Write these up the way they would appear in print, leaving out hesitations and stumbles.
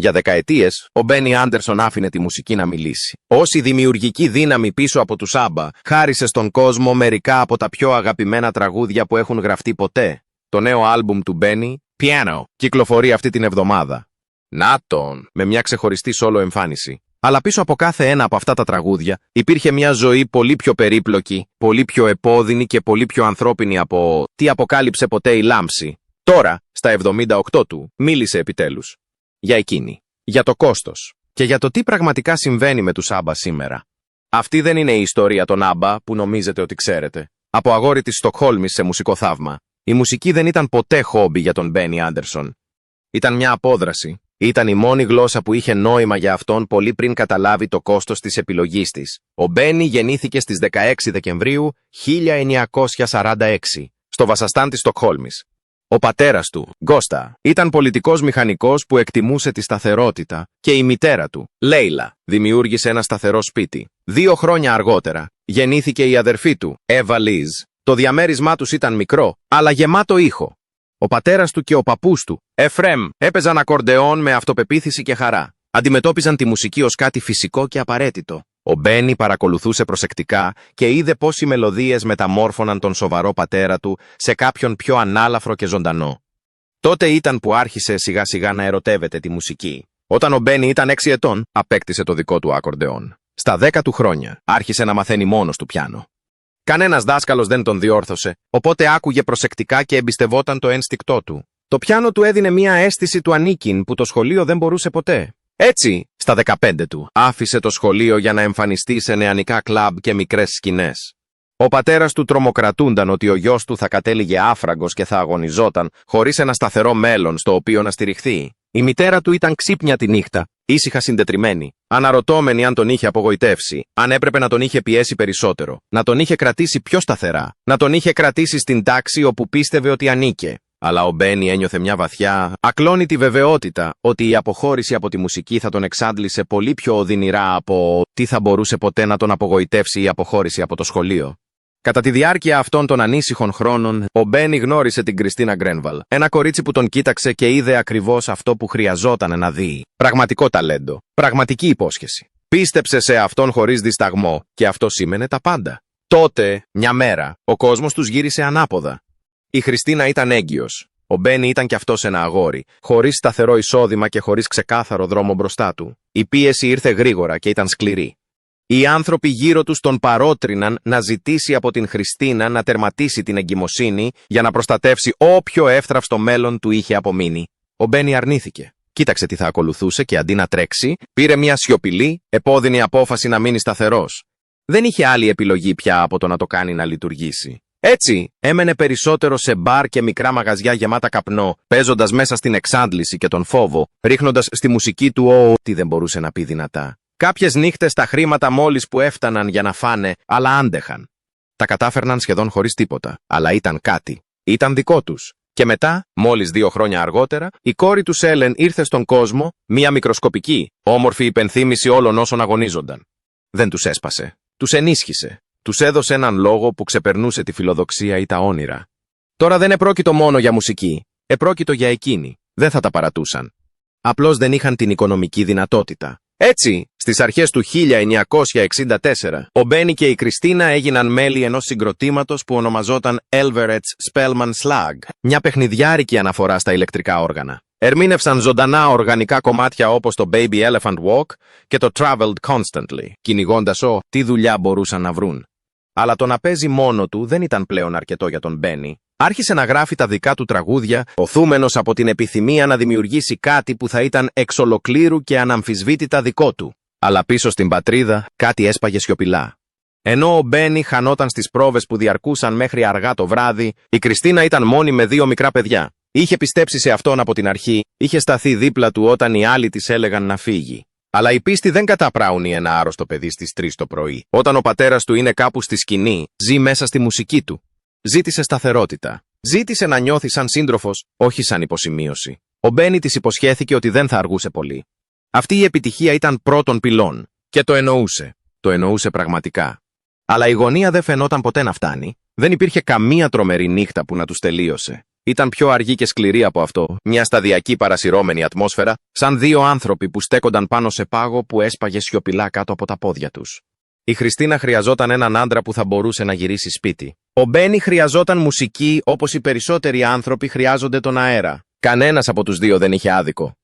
Για δεκαετίες, ο Μπένι Άντερσον άφηνε τη μουσική να μιλήσει. Ως η δημιουργική δύναμη πίσω από τους ABBA, χάρισε στον κόσμο μερικά από τα πιο αγαπημένα τραγούδια που έχουν γραφτεί ποτέ. Το νέο άλμπουμ του Μπένι, Piano, κυκλοφορεί αυτή την εβδομάδα. Να τον, με μια ξεχωριστή σόλο εμφάνιση. Αλλά πίσω από κάθε ένα από αυτά τα τραγούδια υπήρχε μια ζωή πολύ πιο περίπλοκη, πολύ πιο επώδυνη και πολύ πιο ανθρώπινη από τι αποκάλυψε ποτέ η Λάμψη. Τώρα, στα 78 του, μίλησε επιτέλους. Για εκείνη, για το κόστος και για το τι πραγματικά συμβαίνει με τους ABBA σήμερα. Αυτή δεν είναι η ιστορία των ABBA που νομίζετε ότι ξέρετε. Από αγόρι της Στοκχόλμης σε μουσικό θαύμα, η μουσική δεν ήταν ποτέ χόμπι για τον Μπένι Άντερσον. Ήταν μια απόδραση. Ήταν η μόνη γλώσσα που είχε νόημα για αυτόν πολύ πριν καταλάβει το κόστος της επιλογής της. Ο Μπένι γεννήθηκε στις 16 Δεκεμβρίου 1946, στο βασιστάν της Στοκχόλμης. Ο πατέρας του, Γκώστα, ήταν πολιτικός μηχανικός που εκτιμούσε τη σταθερότητα και η μητέρα του, Λέιλα, δημιούργησε ένα σταθερό σπίτι. 2 χρόνια αργότερα, γεννήθηκε η αδερφή του, Εύα Λίζ. Το διαμέρισμά τους ήταν μικρό, αλλά γεμάτο ήχο. Ο πατέρας του και ο παππούς του, Εφρέμ, έπαιζαν ακορντεόν με αυτοπεποίθηση και χαρά. Αντιμετώπιζαν τη μουσική ως κάτι φυσικό και απαραίτητο. Ο Μπένι παρακολουθούσε προσεκτικά και είδε πώς οι μελωδίες μεταμόρφωναν τον σοβαρό πατέρα του σε κάποιον πιο ανάλαφρο και ζωντανό. Τότε ήταν που άρχισε σιγά σιγά να ερωτεύεται τη μουσική. Όταν ο Μπένι ήταν 6 ετών, απέκτησε το δικό του ακορντεόν. Στα 10 του χρόνια, άρχισε να μαθαίνει μόνος του πιάνο. Κανένας δάσκαλος δεν τον διόρθωσε, οπότε άκουγε προσεκτικά και εμπιστευόταν το ένστικτό του. Το πιάνο του έδινε μια αίσθηση του ανήκειν που το σχολείο δεν μπορούσε ποτέ. Έτσι, στα 15 του, άφησε το σχολείο για να εμφανιστεί σε νεανικά κλαμπ και μικρές σκηνές. Ο πατέρας του τρομοκρατούνταν ότι ο γιος του θα κατέληγε άφραγκος και θα αγωνιζόταν, χωρίς ένα σταθερό μέλλον στο οποίο να στηριχθεί. Η μητέρα του ήταν ξύπνια τη νύχτα, ήσυχα συντετριμμένη, αναρωτώμενη αν τον είχε απογοητεύσει, αν έπρεπε να τον είχε πιέσει περισσότερο, να τον είχε κρατήσει πιο σταθερά, να τον είχε κρατήσει στην τάξη όπου πίστευε ότι ανήκε. Αλλά ο Μπένι ένιωθε μια βαθιά, ακλόνητη βεβαιότητα ότι η αποχώρηση από τη μουσική θα τον εξάντλησε πολύ πιο οδυνηρά από τι θα μπορούσε ποτέ να τον απογοητεύσει η αποχώρηση από το σχολείο. Κατά τη διάρκεια αυτών των ανήσυχων χρόνων, ο Μπένι γνώρισε την Κριστίνα Γκρένβαλ, ένα κορίτσι που τον κοίταξε και είδε ακριβώς αυτό που χρειαζόταν να δει. Πραγματικό ταλέντο, πραγματική υπόσχεση. Πίστεψε σε αυτόν χωρίς δισταγμό και αυτό σήμαινε τα πάντα. Τότε, μια μέρα, ο κόσμος τους γύρισε ανάποδα. Η Χριστίνα ήταν έγκυος. Ο Μπένι ήταν κι αυτός ένα αγόρι, χωρίς σταθερό εισόδημα και χωρίς ξεκάθαρο δρόμο μπροστά του. Η πίεση ήρθε γρήγορα και ήταν σκληρή. Οι άνθρωποι γύρω τους τον παρότριναν να ζητήσει από την Χριστίνα να τερματίσει την εγκυμοσύνη για να προστατεύσει όποιο εύθραυστο μέλλον του είχε απομείνει. Ο Μπένι αρνήθηκε. Κοίταξε τι θα ακολουθούσε και αντί να τρέξει, πήρε μια σιωπηλή, επώδυνη απόφαση να μείνει σταθερός. Δεν είχε άλλη επιλογή πια από το να το κάνει να λειτουργήσει. Έτσι, έμενε περισσότερο σε μπαρ και μικρά μαγαζιά γεμάτα καπνό, παίζοντας μέσα στην εξάντληση και τον φόβο, ρίχνοντας στη μουσική του ό,τι δεν μπορούσε να πει δυνατά. Κάποιες νύχτες τα χρήματα μόλις που έφταναν για να φάνε, αλλά άντεχαν. Τα κατάφερναν σχεδόν χωρίς τίποτα, αλλά ήταν κάτι. Ήταν δικό τους. Και μετά, μόλις 2 χρόνια αργότερα, η κόρη του Έλεν ήρθε στον κόσμο, μια μικροσκοπική, όμορφη υπενθύμηση όλων όσων αγωνίζονταν. Δεν τους έσπασε. Τους ενίσχυσε. Τους έδωσε έναν λόγο που ξεπερνούσε τη φιλοδοξία ή τα όνειρα. Τώρα δεν επρόκειτο μόνο για μουσική. Επρόκειτο για εκείνη. Δεν θα τα παρατούσαν. Απλώς δεν είχαν την οικονομική δυνατότητα. Έτσι, στις αρχές του 1964, ο Μπένι και η Κριστίνα έγιναν μέλη ενός συγκροτήματος που ονομαζόταν Elveret's Spellman Slag, μια παιχνιδιάρικη αναφορά στα ηλεκτρικά όργανα. Ερμήνευσαν ζωντανά οργανικά κομμάτια όπως το Baby Elephant Walk και το Traveled Constantly, κυνηγώντας τι δουλειά μπορούσαν να βρουν. Αλλά το να παίζει μόνο του δεν ήταν πλέον αρκετό για τον Μπένι. Άρχισε να γράφει τα δικά του τραγούδια, οθούμενος από την επιθυμία να δημιουργήσει κάτι που θα ήταν εξ ολοκλήρου και αναμφισβήτητα δικό του. Αλλά πίσω στην πατρίδα κάτι έσπαγε σιωπηλά. Ενώ ο Μπένι χανόταν στις πρόβες που διαρκούσαν μέχρι αργά το βράδυ, η Κριστίνα ήταν μόνη με 2 μικρά παιδιά. Είχε πιστέψει σε αυτόν από την αρχή, είχε σταθεί δίπλα του όταν οι άλλοι της έλεγαν να φύγει. Αλλά η πίστη δεν καταπράουνει ένα άρρωστο παιδί στις 3 το πρωί. Όταν ο πατέρας του είναι κάπου στη σκηνή, ζει μέσα στη μουσική του. Ζήτησε σταθερότητα. Ζήτησε να νιώθει σαν σύντροφος, όχι σαν υποσημείωση. Ο Μπένι της υποσχέθηκε ότι δεν θα αργούσε πολύ. Αυτή η επιτυχία ήταν πρώτον πυλών. Και το εννοούσε. Το εννοούσε πραγματικά. Αλλά η γωνία δεν φαινόταν ποτέ να φτάνει. Δεν υπήρχε καμία τρομερή νύχτα που να τους τελείωσε. Ήταν πιο αργή και σκληρή από αυτό, μια σταδιακή παρασυρώμενη ατμόσφαιρα, σαν δύο άνθρωποι που στέκονταν πάνω σε πάγο που έσπαγε σιωπηλά κάτω από τα πόδια τους. Η Χριστίνα χρειαζόταν έναν άντρα που θα μπορούσε να γυρίσει σπίτι. Ο Μπένι χρειαζόταν μουσική όπως οι περισσότεροι άνθρωποι χρειάζονται τον αέρα. Κανένας από τους δύο δεν είχε άδικο.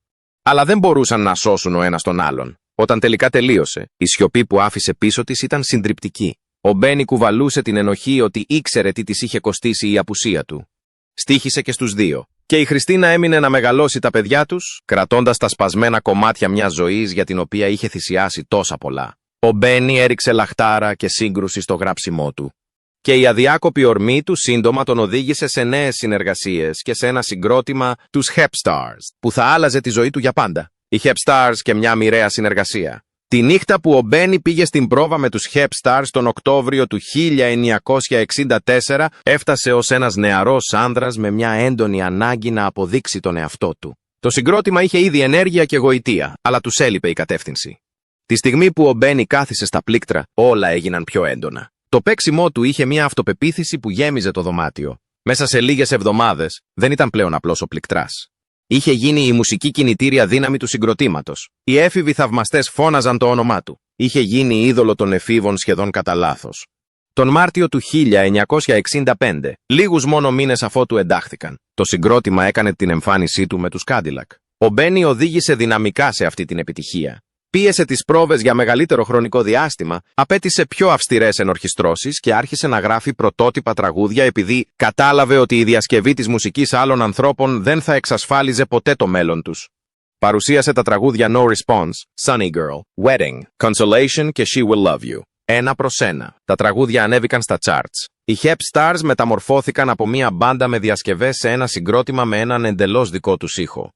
Αλλά δεν μπορούσαν να σώσουν ο ένας τον άλλον. Όταν τελικά τελείωσε, η σιωπή που άφησε πίσω της ήταν συντριπτική. Ο Μπένι κουβαλούσε την ενοχή ότι ήξερε τι της είχε κοστίσει η απουσία του. Στοίχησε και στους δύο. Και η Χριστίνα έμεινε να μεγαλώσει τα παιδιά τους, κρατώντας τα σπασμένα κομμάτια μιας ζωής για την οποία είχε θυσιάσει τόσα πολλά. Ο Μπένι έριξε λαχτάρα και σύγκρουση στο γράψιμό του. Και η αδιάκοπη ορμή του σύντομα τον οδήγησε σε νέες συνεργασίες και σε ένα συγκρότημα, τους Hep Stars, που θα άλλαζε τη ζωή του για πάντα. Οι Hep Stars και μια μοιραία συνεργασία. Τη νύχτα που ο Μπένι πήγε στην πρόβα με τους Hep Stars τον Οκτώβριο του 1964, έφτασε ως ένας νεαρός άνδρας με μια έντονη ανάγκη να αποδείξει τον εαυτό του. Το συγκρότημα είχε ήδη ενέργεια και γοητεία, αλλά τους έλειπε η κατεύθυνση. Τη στιγμή που ο Μπένι κάθισε στα πλήκτρα, όλα έγιναν πιο έντονα. Το παίξιμό του είχε μια αυτοπεποίθηση που γέμιζε το δωμάτιο. Μέσα σε λίγες εβδομάδες δεν ήταν πλέον απλώς ο πληκτράς. Είχε γίνει η μουσική κινητήρια δύναμη του συγκροτήματος. Οι έφηβοι θαυμαστές φώναζαν το όνομά του. Είχε γίνει είδωλο των εφήβων σχεδόν κατά λάθος. Τον Μάρτιο του 1965, λίγους μόνο μήνες αφότου εντάχθηκαν, το συγκρότημα έκανε την εμφάνισή του με τους Cadillac. Ο Μπένι οδήγησε δυναμικά σε αυτή την επιτυχία. Πίεσε τις πρόβες για μεγαλύτερο χρονικό διάστημα, απέτησε πιο αυστηρές ενορχιστρώσεις και άρχισε να γράφει πρωτότυπα τραγούδια επειδή κατάλαβε ότι η διασκευή της μουσικής άλλων ανθρώπων δεν θα εξασφάλιζε ποτέ το μέλλον τους. Παρουσίασε τα τραγούδια No Response, Sunny Girl, Wedding, Consolation και She Will Love You. 1-1. Τα τραγούδια ανέβηκαν στα charts. Οι Hep Stars μεταμορφώθηκαν από μια μπάντα με διασκευές σε ένα συγκρότημα με έναν εντελώς δικό τους ήχο.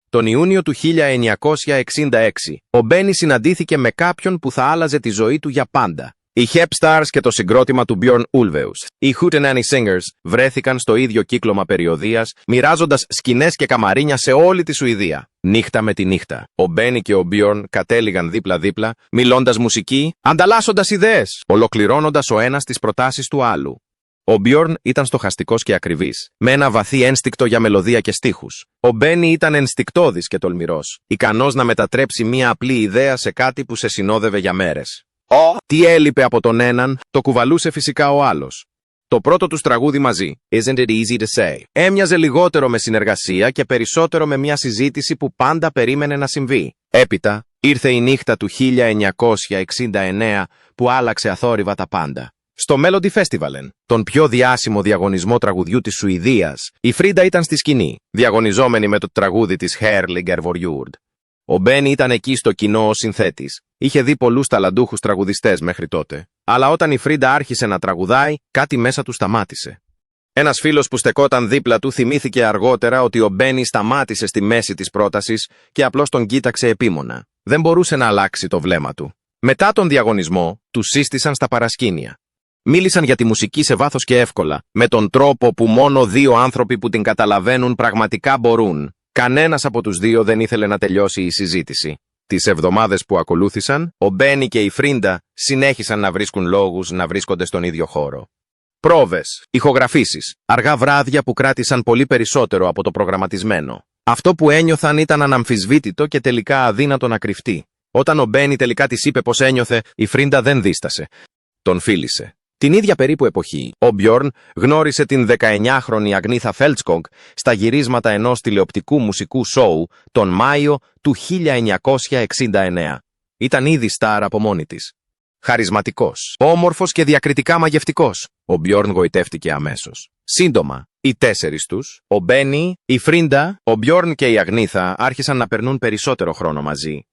Τον Ιούνιο του 1966, ο Μπένι συναντήθηκε με κάποιον που θα άλλαζε τη ζωή του για πάντα. Οι Hep Stars και το συγκρότημα του Björn Ulvaeus, οι Hootenanny Singers, βρέθηκαν στο ίδιο κύκλωμα περιοδίας, μοιράζοντας σκηνές και καμαρίνια σε όλη τη Σουηδία. Νύχτα με τη νύχτα. Ο Μπένι και ο Björn κατέληγαν δίπλα-δίπλα, μιλώντας μουσική, ανταλλάσσοντας ιδέες, ολοκληρώνοντας ο ένας τις προτάσεις του άλλου. Ο Björn ήταν στοχαστικός και ακριβής, με ένα βαθύ ένστικτο για μελωδία και στίχους. Ο Μπένι ήταν ενστικτώδης και τολμηρός, ικανός να μετατρέψει μία απλή ιδέα σε κάτι που σε συνόδευε για μέρες. Τι έλειπε από τον έναν, το κουβαλούσε φυσικά ο άλλος. Το πρώτο τους τραγούδι μαζί, Isn't it easy to say, έμοιαζε λιγότερο με συνεργασία και περισσότερο με μια συζήτηση που πάντα περίμενε να συμβεί. Έπειτα, ήρθε η νύχτα του 1969 που άλλαξε αθόρυβα τα πάντα. Στο Melody Festivalen, τον πιο διάσημο διαγωνισμό τραγουδιού της Σουηδίας, η Φρίντα ήταν στη σκηνή, διαγωνιζόμενη με το τραγούδι της Herliger Vorjord. Ο Μπένι ήταν εκεί στο κοινό ως συνθέτης. Είχε δει πολλούς ταλαντούχους τραγουδιστές μέχρι τότε. Αλλά όταν η Φρίντα άρχισε να τραγουδάει, κάτι μέσα του σταμάτησε. Ένας φίλος που στεκόταν δίπλα του θυμήθηκε αργότερα ότι ο Μπένι σταμάτησε στη μέση της πρότασης και απλώς τον κοίταξε επίμονα. Δεν μπορούσε να αλλάξει το βλέμμα του. Μετά τον διαγωνισμό, του σύστησαν στα παρασκήνια. Μίλησαν για τη μουσική σε βάθος και εύκολα, με τον τρόπο που μόνο δύο άνθρωποι που την καταλαβαίνουν πραγματικά μπορούν. Κανένας από τους δύο δεν ήθελε να τελειώσει η συζήτηση. Τις εβδομάδες που ακολούθησαν, ο Μπένι και η Φρίντα συνέχισαν να βρίσκουν λόγους να βρίσκονται στον ίδιο χώρο. Πρόβες, ηχογραφήσεις, αργά βράδια που κράτησαν πολύ περισσότερο από το προγραμματισμένο. Αυτό που ένιωθαν ήταν αναμφισβήτητο και τελικά αδύνατο να κρυφτεί. Όταν ο Μπένι τελικά της είπε πως ένιωθε, η Φρίντα δεν δίστασε. Τον φίλησε. Την ίδια περίπου εποχή, ο Björn γνώρισε την 19χρονη Αγνίθα Φέλτσκογκ στα γυρίσματα ενός τηλεοπτικού μουσικού σόου τον Μάιο του 1969. Ήταν ήδη στάρ από μόνη της. Χαρισματικός, όμορφος και διακριτικά μαγευτικός, ο Björn γοητεύτηκε αμέσως. Σύντομα, οι τέσσερις τους, ο Μπένι, η Φρίντα, ο Björn και η Αγνίθα άρχισαν να περνούν περισσότερο χρόνο μαζί.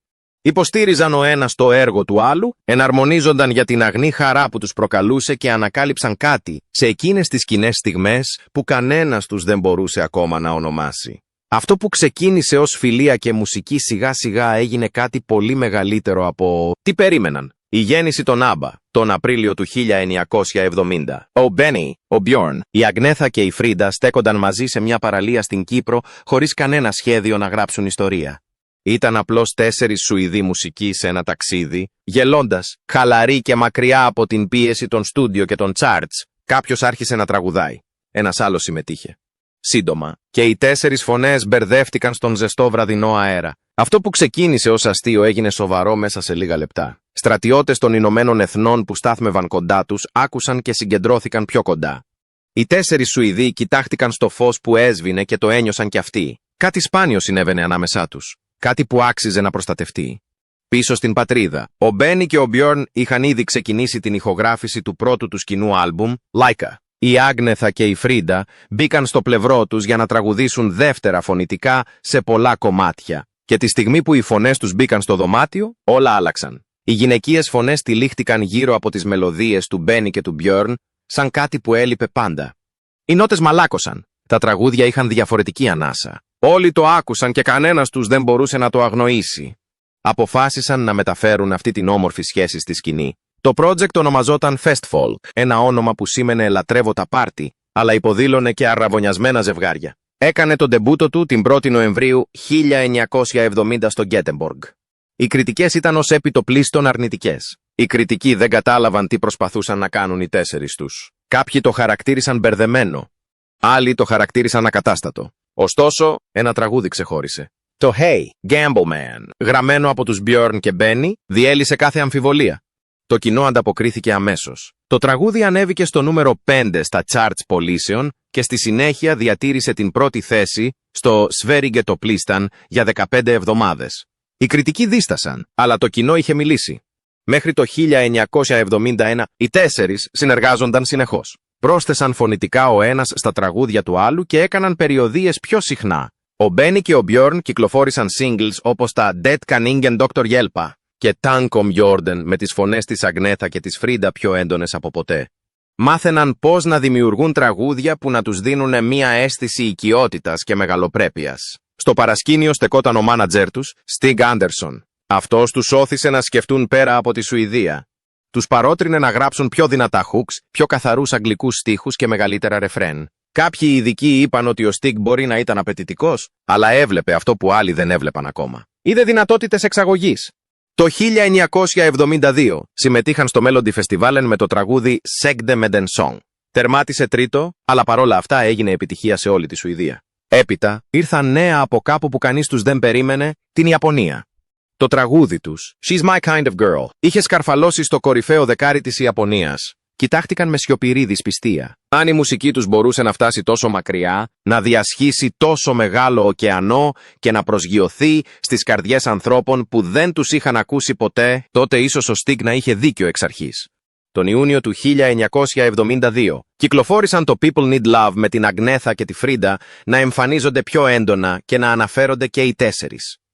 Υποστήριζαν ο ένας το έργο του άλλου, εναρμονίζονταν για την αγνή χαρά που τους προκαλούσε και ανακάλυψαν κάτι σε εκείνες τις κοινές στιγμές που κανένας τους δεν μπορούσε ακόμα να ονομάσει. Αυτό που ξεκίνησε ως φιλία και μουσική σιγά σιγά έγινε κάτι πολύ μεγαλύτερο από τι περίμεναν. Η γέννηση των Άμπα, τον Απρίλιο του 1970. Ο Μπένι, ο Björn, η Αγνέθα και η Φρίντα στέκονταν μαζί σε μια παραλία στην Κύπρο χωρίς κανένα σχέδιο να γράψουν ιστορία. Ήταν απλώς τέσσερις Σουηδοί μουσικοί σε ένα ταξίδι, γελώντας, χαλαροί και μακριά από την πίεση των στούντιο και των charts. Κάποιος άρχισε να τραγουδάει. Ένας άλλος συμμετείχε. σύντομα, και οι 4 φωνές μπερδεύτηκαν στον ζεστό βραδινό αέρα. Αυτό που ξεκίνησε ως αστείο έγινε σοβαρό μέσα σε λίγα λεπτά. Στρατιώτες των Ηνωμένων Εθνών που στάθμευαν κοντά τους άκουσαν και συγκεντρώθηκαν πιο κοντά. Οι 4 Σουηδοί κοιτάχτηκαν στο φως που έσβηνε και το ένιωσαν κι αυτοί. Κάτι σπάνιο συνέβαινε ανάμεσά τους. Κάτι που άξιζε να προστατευτεί. Πίσω στην πατρίδα, ο Μπένι και ο Μπιόρν είχαν ήδη ξεκινήσει την ηχογράφηση του πρώτου τους κοινού άλμπουμ, Laika. Η Άγνεθα και η Φρίντα μπήκαν στο πλευρό τους για να τραγουδήσουν δεύτερα φωνητικά σε πολλά κομμάτια. Και τη στιγμή που οι φωνές τους μπήκαν στο δωμάτιο, όλα άλλαξαν. Οι γυναικείες φωνές τυλίχτηκαν γύρω από τις μελωδίες του Μπένι και του Μπιόρν, σαν κάτι που έλειπε πάντα. Οι νότες μαλάκωσαν. Τα τραγούδια είχαν διαφορετική ανάσα. Όλοι το άκουσαν και κανένας τους δεν μπορούσε να το αγνοήσει. Αποφάσισαν να μεταφέρουν αυτή την όμορφη σχέση στη σκηνή. Το project ονομαζόταν Festfall, ένα όνομα που σήμαινε λατρεύω τα πάρτι, αλλά υποδήλωνε και αρραβωνιασμένα ζευγάρια. Έκανε τον ντεμπούτο του την 1η Νοεμβρίου 1970 στο Γκέτεμποργκ. Οι κριτικές ήταν ως επιτοπλίστων αρνητικές. Οι κριτικοί δεν κατάλαβαν τι προσπαθούσαν να κάνουν οι 4 τους. Κάποιοι το χαρακτήρισαν μπερδεμένο. Άλλοι το χαρακτήρισαν ακατάστατο. Ωστόσο, ένα τραγούδι ξεχώρισε. Το Hey, Gambleman, γραμμένο από τους Björn και Benny, διέλυσε κάθε αμφιβολία. Το κοινό ανταποκρίθηκε αμέσως. Το τραγούδι ανέβηκε στο νούμερο 5 στα charts πωλήσεων και στη συνέχεια διατήρησε την πρώτη θέση στο Sverige-topplistan για 15 εβδομάδες. Οι κριτικοί δίστασαν, αλλά το κοινό είχε μιλήσει. Μέχρι το 1971, οι 4 συνεργάζονταν συνεχώς. Πρόσθεσαν φωνητικά ο ένας στα τραγούδια του άλλου και έκαναν περιοδίες πιο συχνά. Ο Μπένι και ο Μπιόρν κυκλοφόρησαν singles όπως τα Det kan ingen Dr. Hjälpa και Tankom Jordan με τις φωνές της Αγνέθα και της Φρίντα πιο έντονες από ποτέ. Μάθαιναν πώς να δημιουργούν τραγούδια που να τους δίνουν μία αίσθηση οικειότητας και μεγαλοπρέπειας. Στο παρασκήνιο στεκόταν ο μάνατζερ τους, Stig Andersson. Αυτός τους όθησε να σκεφτούν πέρα από τη Σουηδία. Τους παρότρινε να γράψουν πιο δυνατά hooks, πιο καθαρούς αγγλικούς στίχους και μεγαλύτερα ρεφρέν. Κάποιοι ειδικοί είπαν ότι ο Stig μπορεί να ήταν απαιτητικός, αλλά έβλεπε αυτό που άλλοι δεν έβλεπαν ακόμα. Είδε δυνατότητες εξαγωγής. Το 1972 συμμετείχαν στο Melody Festivalen με το τραγούδι Segde med en Song. Τερμάτισε τρίτο, αλλά παρόλα αυτά έγινε επιτυχία σε όλη τη Σουηδία. Έπειτα ήρθαν νέα από κάπου που κανείς τους δεν περίμενε, την Ιαπωνία. Το τραγούδι τους, She's My Kind of Girl, είχε σκαρφαλώσει στο κορυφαίο δεκάρι της Ιαπωνίας. Κοιτάχτηκαν με σιωπηρή δυσπιστία. Αν η μουσική τους μπορούσε να φτάσει τόσο μακριά, να διασχίσει τόσο μεγάλο ωκεανό και να προσγειωθεί στις καρδιές ανθρώπων που δεν τους είχαν ακούσει ποτέ, τότε ίσως ο Stig να είχε δίκιο εξ αρχής. Τον Ιούνιο του 1972 κυκλοφόρησαν το People Need Love με την Αγνέθα και τη Φρίντα να εμφανίζονται πιο έντονα και να αναφέρονται και οι 4.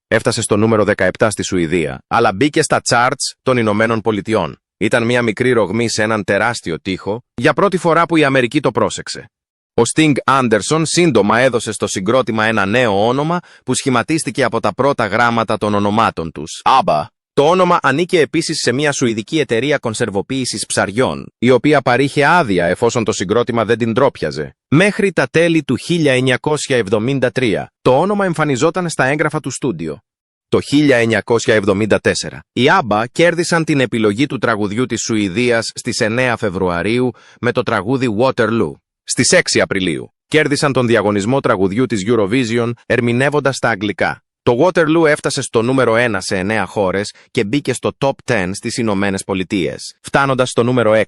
Έφτασε στο νούμερο 17 στη Σουηδία, αλλά μπήκε στα charts των Ηνωμένων Πολιτειών. Ήταν μια μικρή ρογμή σε έναν τεράστιο τοίχο, για πρώτη φορά που η Αμερική το πρόσεξε. Ο Stig Andersson σύντομα έδωσε στο συγκρότημα ένα νέο όνομα που σχηματίστηκε από τα πρώτα γράμματα των ονομάτων τους. ABBA. Το όνομα ανήκε επίσης σε μια σουηδική εταιρεία κονσερβοποίησης ψαριών, η οποία παρήχε άδεια εφόσον το συγκρότημα δεν την ντρόπιαζε. Μέχρι τα τέλη του 1973, το όνομα εμφανιζόταν στα έγγραφα του στούντιο. Το 1974, οι ABBA κέρδισαν την επιλογή του τραγουδιού της Σουηδίας στις 9 Φεβρουαρίου με το τραγούδι Waterloo. Στις 6 Απριλίου, κέρδισαν τον διαγωνισμό τραγουδιού της Eurovision ερμηνεύοντας τα αγγλικά. Το Waterloo έφτασε στο νούμερο 1 σε 9 χώρες και μπήκε στο top 10 στις Ηνωμένες Πολιτείες, φτάνοντας στο νούμερο 6.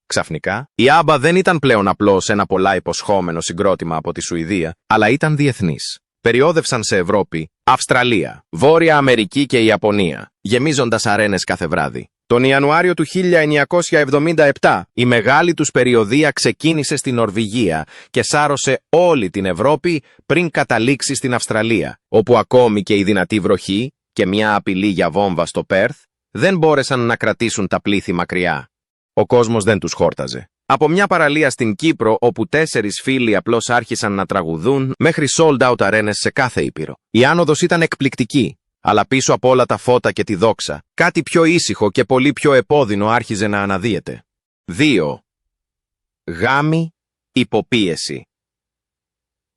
Ξαφνικά, η ABBA δεν ήταν πλέον απλώς ένα πολλά υποσχόμενο συγκρότημα από τη Σουηδία, αλλά ήταν διεθνής. Περιόδευσαν σε Ευρώπη, Αυστραλία, Βόρεια Αμερική και Ιαπωνία, γεμίζοντας αρένες κάθε βράδυ. Τον Ιανουάριο του 1977, η μεγάλη τους περιοδεία ξεκίνησε στην Νορβηγία και σάρωσε όλη την Ευρώπη πριν καταλήξει στην Αυστραλία, όπου ακόμη και η δυνατή βροχή και μια απειλή για βόμβα στο Πέρθ δεν μπόρεσαν να κρατήσουν τα πλήθη μακριά. Ο κόσμος δεν τους χόρταζε. Από μια παραλία στην Κύπρο, όπου 4 φίλοι απλώς άρχισαν να τραγουδούν, μέχρι sold-out αρένες σε κάθε ήπειρο. Η άνοδος ήταν εκπληκτική, αλλά πίσω από όλα τα φώτα και τη δόξα, κάτι πιο ήσυχο και πολύ πιο επώδυνο άρχιζε να αναδύεται. 2. Γάμη, υποπίεση.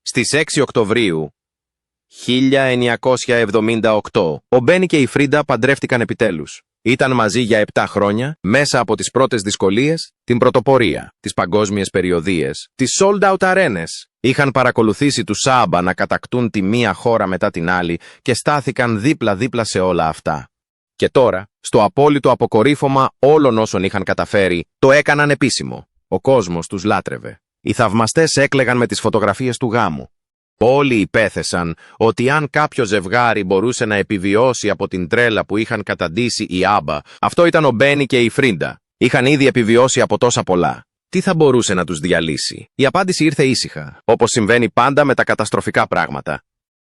Στις 6 Οκτωβρίου 1978, ο Μπένι και η Φρίντα παντρεύτηκαν επιτέλους. Ήταν μαζί για 7 χρόνια, μέσα από τις πρώτες δυσκολίες, την πρωτοπορία, τις παγκόσμιες περιοδίες, τις sold-out αρένες, Είχαν παρακολουθήσει τους Σάμπα να κατακτούν τη μία χώρα μετά την άλλη και στάθηκαν δίπλα-δίπλα σε όλα αυτά. Και τώρα, στο απόλυτο αποκορύφωμα όλων όσων είχαν καταφέρει, το έκαναν επίσημο. Ο κόσμος τους λάτρευε. Οι θαυμαστές έκλαιγαν με τις φωτογραφίες του γάμου. Όλοι υπέθεσαν ότι αν κάποιο ζευγάρι μπορούσε να επιβιώσει από την τρέλα που είχαν καταντήσει οι Άμπα, αυτό ήταν ο Μπένι και η Φρίντα. Είχαν ήδη επιβιώσει από τόσα πολλά. Τι θα μπορούσε να τους διαλύσει? Η απάντηση ήρθε ήσυχα, όπως συμβαίνει πάντα με τα καταστροφικά πράγματα.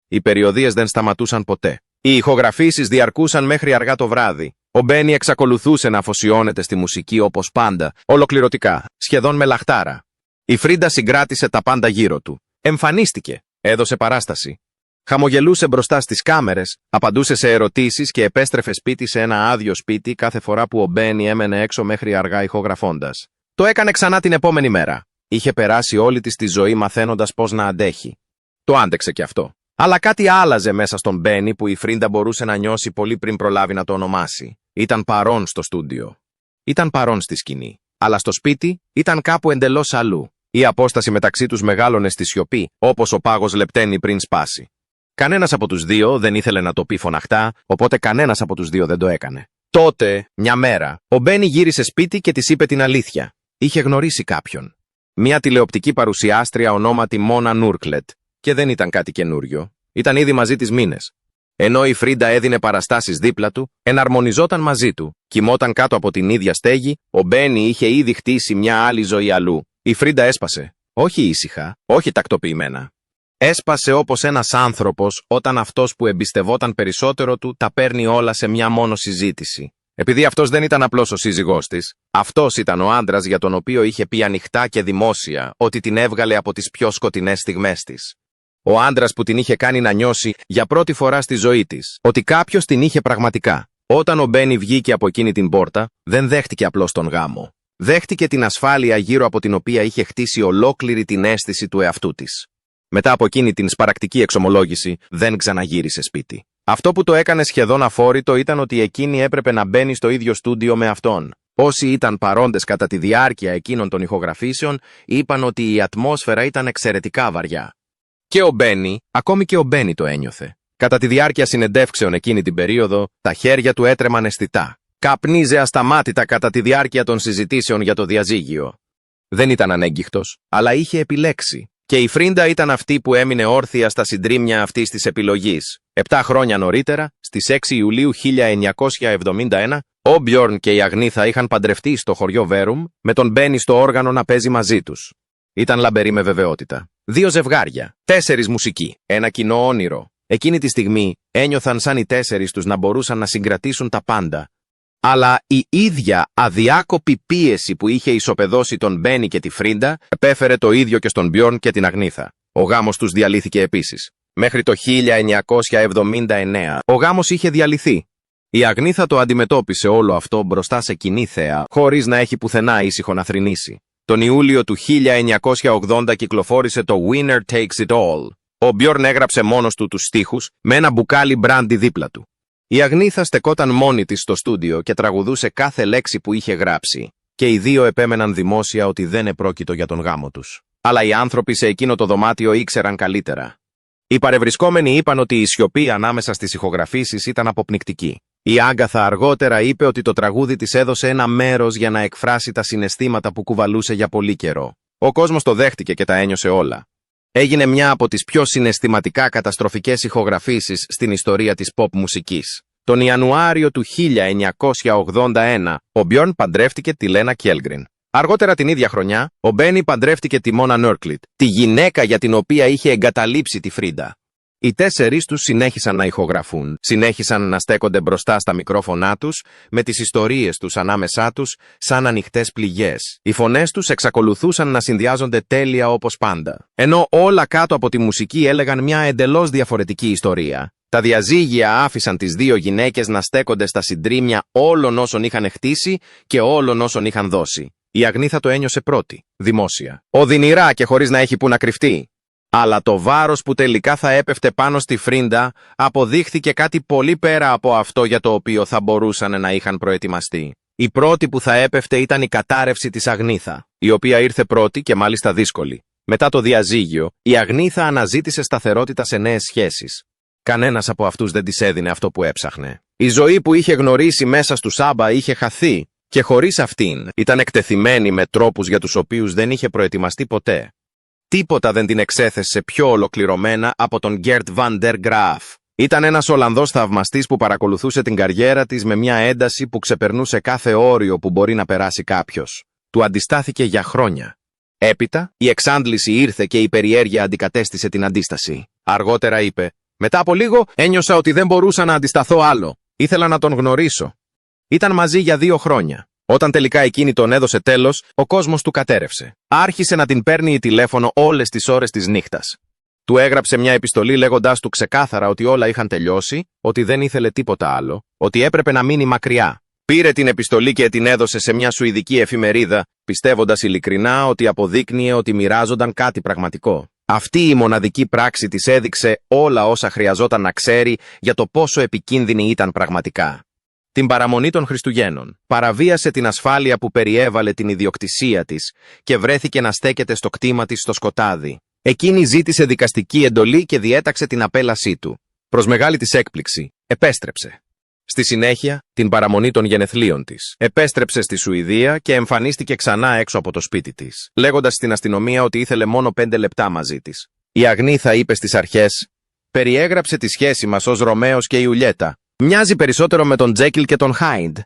Οι περιοδίες δεν σταματούσαν ποτέ. Οι ηχογραφήσεις διαρκούσαν μέχρι αργά το βράδυ. Ο Μπένι εξακολουθούσε να αφοσιώνεται στη μουσική όπως πάντα, ολοκληρωτικά, σχεδόν με λαχτάρα. Η Φρίντα συγκράτησε τα πάντα γύρω του. Εμφανίστηκε, έδωσε παράσταση. Χαμογελούσε μπροστά στις κάμερες, απαντούσε σε ερωτήσεις και επέστρεφε σπίτι σε ένα άδειο σπίτι κάθε φορά που ο Μπένι έμενε έξω μέχρι αργά ηχογραφώντας. Το έκανε ξανά την επόμενη μέρα. Είχε περάσει όλη της τη ζωή μαθαίνοντας πώς να αντέχει. Το άντεξε κι αυτό. Αλλά κάτι άλλαζε μέσα στον Μπένι που η Φρίντα μπορούσε να νιώσει πολύ πριν προλάβει να το ονομάσει. Ήταν παρόν στο στούντιο. Ήταν παρόν στη σκηνή. Αλλά στο σπίτι ήταν κάπου εντελώς αλλού. Η απόσταση μεταξύ τους μεγάλωνε στη σιωπή, όπως ο πάγος λεπταίνει πριν σπάσει. Κανένας από τους δύο δεν ήθελε να το πει φωναχτά, οπότε κανένας από τους δύο δεν το έκανε. Τότε, μια μέρα, ο Μπένι γύρισε σπίτι και της είπε την αλήθεια. Είχε γνωρίσει κάποιον. Μια τηλεοπτική παρουσιάστρια ονόματι Μόνα Νούρκλετ. Και δεν ήταν κάτι καινούριο. Ήταν ήδη μαζί της μήνες. Ενώ η Φρίντα έδινε παραστάσεις δίπλα του, εναρμονιζόταν μαζί του, κοιμόταν κάτω από την ίδια στέγη, ο Μπένι είχε ήδη χτίσει μια άλλη ζωή αλλού. Η Φρίντα έσπασε. Όχι ήσυχα, όχι τακτοποιημένα. Έσπασε όπως ένας άνθρωπος όταν αυτός που εμπιστευόταν περισσότερο του τα παίρνει όλα σε μια μόνο συζήτηση. Επειδή αυτός δεν ήταν απλώς ο σύζυγός της, αυτός ήταν ο άντρας για τον οποίο είχε πει ανοιχτά και δημόσια ότι την έβγαλε από τις πιο σκοτεινές στιγμές της. Ο άντρας που την είχε κάνει να νιώσει για πρώτη φορά στη ζωή της ότι κάποιος την είχε πραγματικά. Όταν ο Μπένι βγήκε από εκείνη την πόρτα, δεν δέχτηκε απλώς τον γάμο. Δέχτηκε την ασφάλεια γύρω από την οποία είχε χτίσει ολόκληρη την αίσθηση του εαυτού της. Μετά από εκείνη την σπαρακτική εξομολόγηση, δεν ξαναγύρισε σπίτι. Αυτό που το έκανε σχεδόν αφόρητο ήταν ότι εκείνη έπρεπε να μπαίνει στο ίδιο στούντιο με αυτόν. Όσοι ήταν παρόντες κατά τη διάρκεια εκείνων των ηχογραφήσεων, είπαν ότι η ατμόσφαιρα ήταν εξαιρετικά βαριά. Και ο Μπένι, ακόμη και ο Μπένι το ένιωθε. Κατά τη διάρκεια συνεντεύξεων εκείνη την περίοδο, τα χέρια του έτρεμαν αισθητά. Καπνίζε ασταμάτητα κατά τη διάρκεια των συζητήσεων για το διαζύγιο. Δεν ήταν ανέγκυχτος, αλλά είχε επιλέξει. Και η Φρίντα ήταν αυτή που έμεινε όρθια στα συντρίμμια αυτής της επιλογής. 7 χρόνια νωρίτερα, στις 6 Ιουλίου 1971, ο Μπιόρν και η Αγνίθα είχαν παντρευτεί στο χωριό Βέρουμ, με τον Μπένι στο όργανο να παίζει μαζί τους. Ήταν λαμπερή με βεβαιότητα. 2 ζευγάρια, 4 μουσικοί, ένα κοινό όνειρο. Εκείνη τη στιγμή ένιωθαν σαν οι 4 τους να μπορούσαν να συγκρατήσουν τα πάντα. Αλλά η ίδια αδιάκοπη πίεση που είχε ισοπεδώσει τον Μπένι και τη Φρίντα επέφερε το ίδιο και στον Μπιόρν και την Αγνίθα. Ο γάμος τους διαλύθηκε επίσης. Μέχρι το 1979 ο γάμος είχε διαλυθεί. Η Αγνίθα το αντιμετώπισε όλο αυτό μπροστά σε κοινή θέα, χωρίς να έχει πουθενά ήσυχο να θρηνήσει. Τον Ιούλιο του 1980 κυκλοφόρησε το Winner Takes It All. Ο Μπιόρν έγραψε μόνος του τους στίχους με ένα μπουκάλι μπράντι δίπλα του. Η Αγνίθα στεκόταν μόνη της στο στούντιο και τραγουδούσε κάθε λέξη που είχε γράψει, και οι δύο επέμεναν δημόσια ότι δεν επρόκειτο για τον γάμο τους. Αλλά οι άνθρωποι σε εκείνο το δωμάτιο ήξεραν καλύτερα. Οι παρευρισκόμενοι είπαν ότι η σιωπή ανάμεσα στις ηχογραφήσεις ήταν αποπνικτική. Η Άγκαθα αργότερα είπε ότι το τραγούδι της έδωσε ένα μέρος για να εκφράσει τα συναισθήματα που κουβαλούσε για πολύ καιρό. Ο κόσμος το δέχτηκε και τα ένιωσε όλα. Έγινε μια από τις πιο συναισθηματικά καταστροφικές ηχογραφήσεις στην ιστορία της pop μουσικής. Τον Ιανουάριο του 1981, ο Μπιόρν παντρεύτηκε τη Λένα Κιέλγκριν. Αργότερα την ίδια χρονιά, ο Μπένι παντρεύτηκε τη Μόνα Νούρκλετ, τη γυναίκα για την οποία είχε εγκαταλείψει τη Φρίντα. Οι 4 τους συνέχισαν να ηχογραφούν, συνέχισαν να στέκονται μπροστά στα μικρόφωνά τους, με τις ιστορίες τους ανάμεσά τους, σαν ανοιχτές πληγές. Οι φωνές τους εξακολουθούσαν να συνδυάζονται τέλεια όπως πάντα. Ενώ όλα κάτω από τη μουσική έλεγαν μια εντελώς διαφορετική ιστορία. Τα διαζύγια άφησαν τις 2 γυναίκες να στέκονται στα συντρίμμια όλων όσων είχαν χτίσει και όλων όσων είχαν δώσει. Η Αγνίθα το ένιωσε πρώτη, δημόσια. Οδυνηρά και χωρίς να έχει που να κρυφτεί. Αλλά το βάρος που τελικά θα έπεφτε πάνω στη Φρίντα αποδείχθηκε κάτι πολύ πέρα από αυτό για το οποίο θα μπορούσαν να είχαν προετοιμαστεί. Η πρώτη που θα έπεφτε ήταν η κατάρρευση της Αγνίθα, η οποία ήρθε πρώτη και μάλιστα δύσκολη. Μετά το διαζύγιο, η Αγνήθα αναζήτησε σταθερότητα σε νέες σχέσεις. Κανένας από αυτούς δεν της έδινε αυτό που έψαχνε. Η ζωή που είχε γνωρίσει μέσα στου Σάμπα είχε χαθεί και χωρίς αυτήν ήταν εκτεθειμένη με τρόπους για τους οποίους δεν είχε προετοιμαστεί ποτέ. Τίποτα δεν την εξέθεσε πιο ολοκληρωμένα από τον Γκέρτ Βαν ντερ Γκράφ. Ήταν ένας Ολλανδός θαυμαστής που παρακολουθούσε την καριέρα της με μια ένταση που ξεπερνούσε κάθε όριο που μπορεί να περάσει κάποιος. Του αντιστάθηκε για χρόνια. Έπειτα, η εξάντληση ήρθε και η περιέργεια αντικατέστησε την αντίσταση. Αργότερα είπε: «Μετά από λίγο ένιωσα ότι δεν μπορούσα να αντισταθώ άλλο. Ήθελα να τον γνωρίσω». Ήταν μαζί για 2 χρόνια. Όταν τελικά εκείνη τον έδωσε τέλος, ο κόσμος του κατέρευσε. Άρχισε να την παίρνει τηλέφωνο όλες τις ώρες της νύχτας. Του έγραψε μια επιστολή λέγοντας του ξεκάθαρα ότι όλα είχαν τελειώσει, ότι δεν ήθελε τίποτα άλλο, ότι έπρεπε να μείνει μακριά. Πήρε την επιστολή και την έδωσε σε μια σουηδική εφημερίδα, πιστεύοντας ειλικρινά ότι αποδείκνυε ότι μοιράζονταν κάτι πραγματικό. Αυτή η μοναδική πράξη της έδειξε όλα όσα χρειαζόταν να ξέρει για το πόσο επικίνδυνη ήταν πραγματικά. Την παραμονή των Χριστουγέννων, παραβίασε την ασφάλεια που περιέβαλε την ιδιοκτησία της και βρέθηκε να στέκεται στο κτήμα της στο σκοτάδι. Εκείνη ζήτησε δικαστική εντολή και διέταξε την απέλασή του. Προς μεγάλη της έκπληξη, επέστρεψε. Στη συνέχεια, την παραμονή των γενεθλίων της, επέστρεψε στη Σουηδία και εμφανίστηκε ξανά έξω από το σπίτι της, λέγοντας στην αστυνομία ότι ήθελε μόνο 5 λεπτά μαζί της. Η Αγνήθα είπε στις αρχές: «Περιέγραψε τη σχέση μας ως Ρωμαίος και Ιουλιέτα. Μοιάζει περισσότερο με τον Τζέκιλ και τον Χάιντ».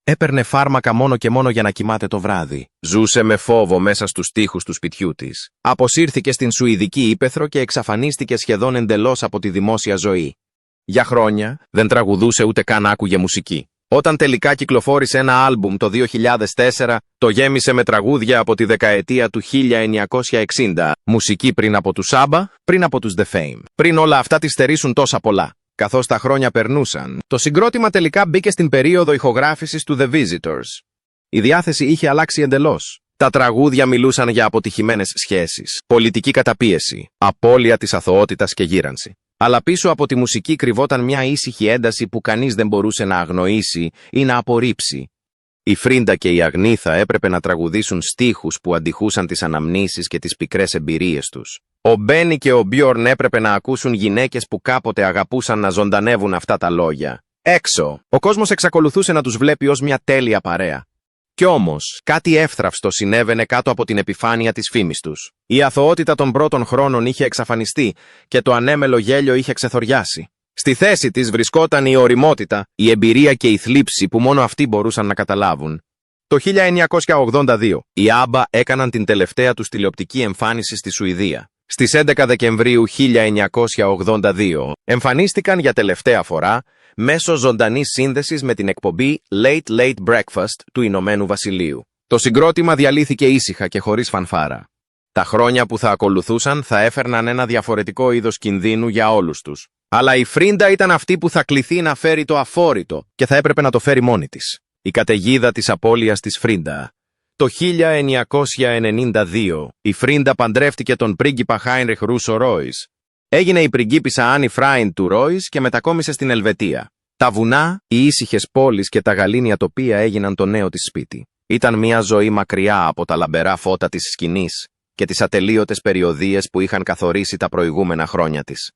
Έπαιρνε φάρμακα μόνο και μόνο για να κοιμάται το βράδυ. Ζούσε με φόβο μέσα στους τοίχους του σπιτιού της. Αποσύρθηκε στην Σουηδική ύπαιθρο και εξαφανίστηκε σχεδόν εντελώς από τη δημόσια ζωή. Για χρόνια δεν τραγουδούσε ούτε καν άκουγε μουσική. Όταν τελικά κυκλοφόρησε ένα άλμπουμ το 2004, το γέμισε με τραγούδια από τη δεκαετία του 1960. Μουσική πριν από τους Σάμπα, πριν από τους The Fame. Πριν όλα αυτά τη στερήσουν τόσα πολλά. Καθώς τα χρόνια περνούσαν, το συγκρότημα τελικά μπήκε στην περίοδο ηχογράφησης του The Visitors. Η διάθεση είχε αλλάξει εντελώς. Τα τραγούδια μιλούσαν για αποτυχημένες σχέσεις, πολιτική καταπίεση, απώλεια της αθωότητας και γύρανση. Αλλά πίσω από τη μουσική κρυβόταν μια ήσυχη ένταση που κανείς δεν μπορούσε να αγνοήσει ή να απορρίψει. Η Φρίντα και η Αγνήθα έπρεπε να τραγουδήσουν στίχους που αντιχούσαν τις αναμνήσεις και τις πικρές εμπειρίες τους. Ο Μπένι και ο Μπιόρν έπρεπε να ακούσουν γυναίκες που κάποτε αγαπούσαν να ζωντανεύουν αυτά τα λόγια. Έξω, ο κόσμος εξακολουθούσε να τους βλέπει ως μια τέλεια παρέα. Κι όμως, κάτι εύθραυστο συνέβαινε κάτω από την επιφάνεια της φήμης τους. Η αθωότητα των πρώτων χρόνων είχε εξαφανιστεί και το ανέμελο γέλιο είχε ξεθοριάσει. Στη θέση της βρισκόταν η ωριμότητα, η εμπειρία και η θλίψη που μόνο αυτοί μπορούσαν να καταλάβουν. Το 1982, οι Άμπα έκαναν την τελευταία τους τηλεοπτική εμφάνιση στη Σουηδία. Στις 11 Δεκεμβρίου 1982, εμφανίστηκαν για τελευταία φορά μέσω ζωντανής σύνδεσης με την εκπομπή Late Late Breakfast του Ηνωμένου Βασιλείου. Το συγκρότημα διαλύθηκε ήσυχα και χωρίς φανφάρα. Τα χρόνια που θα ακολουθούσαν θα έφερναν ένα διαφορετικό είδος κινδύνου για όλους τους. Αλλά η Φρίντα ήταν αυτή που θα κληθεί να φέρει το αφόρητο και θα έπρεπε να το φέρει μόνη της. Η καταιγίδα της απώλειας της Φρίντα. Το 1992, η Φρίντα παντρεύτηκε τον πρίγκιπα Χάινριχ Ρούσο Ρόις. Έγινε η πριγκίπισσα Άνι Φράιντ του Ρόις και μετακόμισε στην Ελβετία. Τα βουνά, οι ήσυχες πόλεις και τα γαλήνια τοπία έγιναν το νέο της σπίτι. Ήταν μια ζωή μακριά από τα λαμπερά φώτα της σκηνής και τις ατελείωτες περιοδίες που είχαν καθορίσει τα προηγούμενα χρόνια της.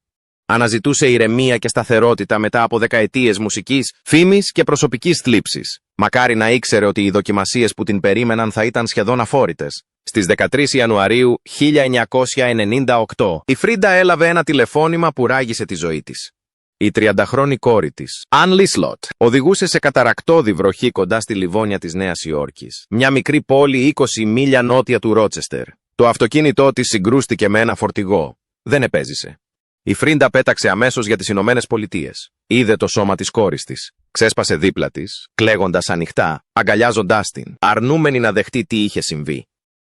Αναζητούσε ηρεμία και σταθερότητα μετά από δεκαετίες μουσικής, φήμης και προσωπικής θλίψης. Μακάρι να ήξερε ότι οι δοκιμασίες που την περίμεναν θα ήταν σχεδόν αφόρητες. Στις 13 Ιανουαρίου 1998, η Φρίντα έλαβε ένα τηλεφώνημα που ράγισε τη ζωή της. Η 30χρονη κόρη της, Αν Λίσλοτ, οδηγούσε σε καταρακτώδη βροχή κοντά στη Λιβόνια της Νέας Υόρκης, μια μικρή πόλη 20 μίλια νότια του Ρότσεστερ. Το αυτοκίνητό της συγκρούστηκε με ένα φορτηγό. Δεν επέζησε. Η Φρίντα πέταξε αμέσως για τις Ηνωμένες Πολιτείες. Είδε το σώμα της κόρης της. Ξέσπασε δίπλα της, κλαίγοντας ανοιχτά, αγκαλιάζοντάς την, αρνούμενη να δεχτεί τι είχε συμβεί.